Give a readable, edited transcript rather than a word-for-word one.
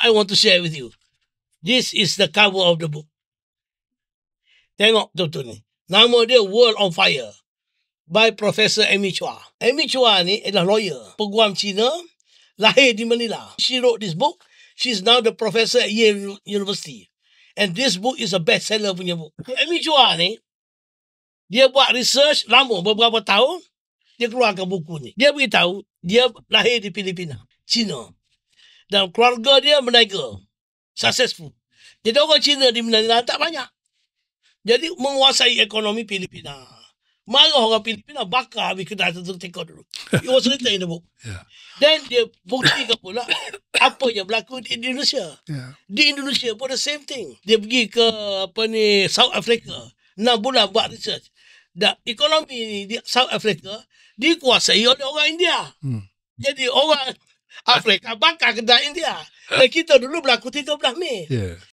I want to share with you. This is the cover of the book. Tengok betul-betul ni. Nama dia World on Fire by Professor Amy Chua. Amy Chua ni adalah lawyer, peguam Cina, lahir di Manila. She wrote this book. She's now the professor at Yale University. And this book is a bestseller punya book. Amy Chua ni, dia buat research lama, beberapa tahun, dia keluarkan buku ni. Dia beritahu, dia lahir di Filipina, Cina. Dan keluarga dia berniaga, successful. Jadi orang Cina di Manila tak banyak. Jadi menguasai ekonomi Filipina. Marah orang Filipina, bakar habis kedai teka dulu. It was written in the book. Yeah. Dan dia buktikan pula apa yang berlaku di Indonesia. Yeah. Di Indonesia pun the same thing. Dia pergi ke South Africa. 6 bulan buat research. Dan ekonomi di South Africa dikuasai oleh orang India. Jadi orang Afrika bakar kedai India. Dan kita dulu berlaku 13 Mei. Yeah.